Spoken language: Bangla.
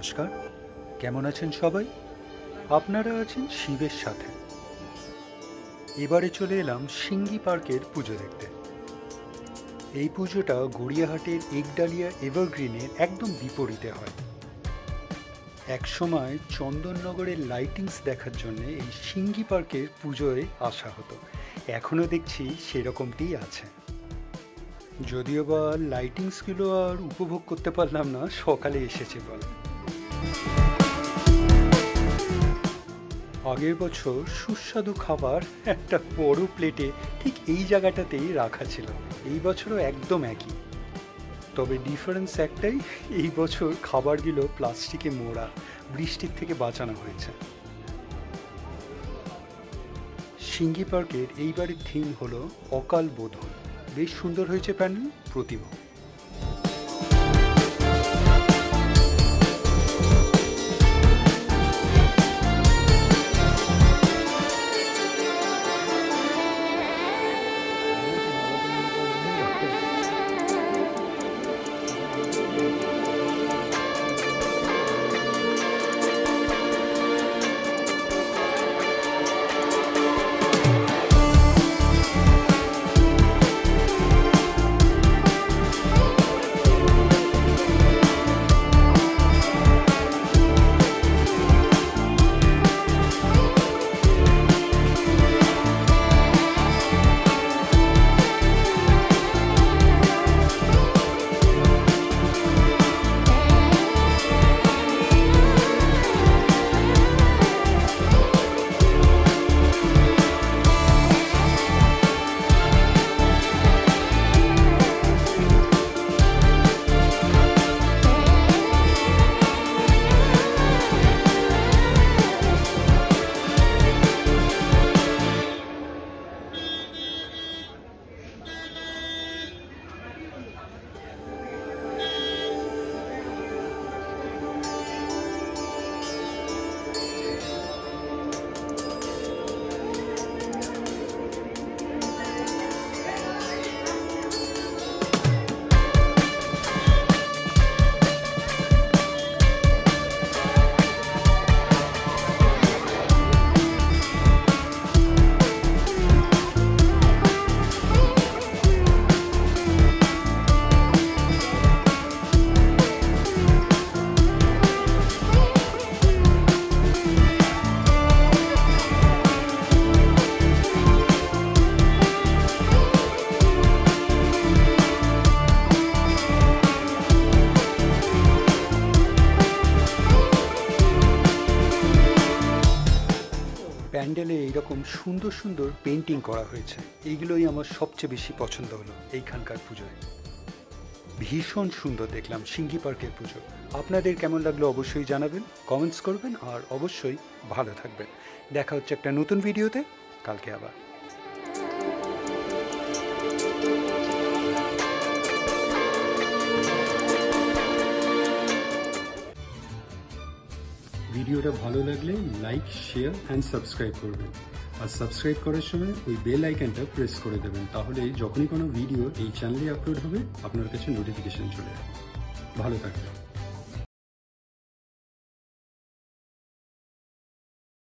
নমস্কার, কেমন আছেন সবাই? আপনারা আছেন শিবের সাথে। এবারে চলে এলাম সিঙ্গি পার্কের পুজো দেখতে। এই পুজোটা গড়িয়াহাটের একডালিয়া এভারগ্রিনের একদম বিপরীতে হয়। একসময় চন্দননগরের লাইটিংস দেখার জন্য এই সিঙ্গি পার্কের পুজোয় আসা হতো। এখনও দেখছি সেরকমটিই আছে, যদিও বা লাইটিংসগুলো আর উপভোগ করতে পারলাম না, সকালে এসেছে বলে। আগের বছর সুস্বাদু খাবার একটা বড় প্লেটে ঠিক এই জায়গাটাতেই রাখা ছিল, এই বছরও একদম একই। তবে ডিফারেন্স একটাই, এই বছর খাবারগুলো প্লাস্টিকে মোড়া, বৃষ্টির থেকে বাঁচানো হয়েছে। সিঙ্গি পার্কের এইবারের থিম হলো অকাল বোধন। বেশ সুন্দর হয়েছে প্যান্ডেল, প্রতিমা। প্যান্ডেলে এইরকম সুন্দর সুন্দর পেন্টিং করা হয়েছে, এইগুলোই আমার সবচেয়ে বেশি পছন্দ হলো এইখানকার পুজোয়। ভীষণ সুন্দর দেখলাম সিঙ্গি পার্কের পুজো। আপনাদের কেমন লাগলো অবশ্যই জানাবেন, কমেন্টস করবেন, আর অবশ্যই ভালো থাকবেন। দেখা হচ্ছে একটা নতুন ভিডিওতে কালকে আবার। ভিডিওটা ভালো লাগলে লাইক, শেয়ার অ্যান্ড সাবস্ক্রাইব করবেন। আর সাবস্ক্রাইব করার সময় ওই বেল আইকনটা প্রেস করে দেবেন, তাহলে যখনই কোনো ভিডিও এই চ্যানেলে আপলোড হবে আপনার কাছে নোটিফিকেশন চলে যাবে। ভালো থাকবেন।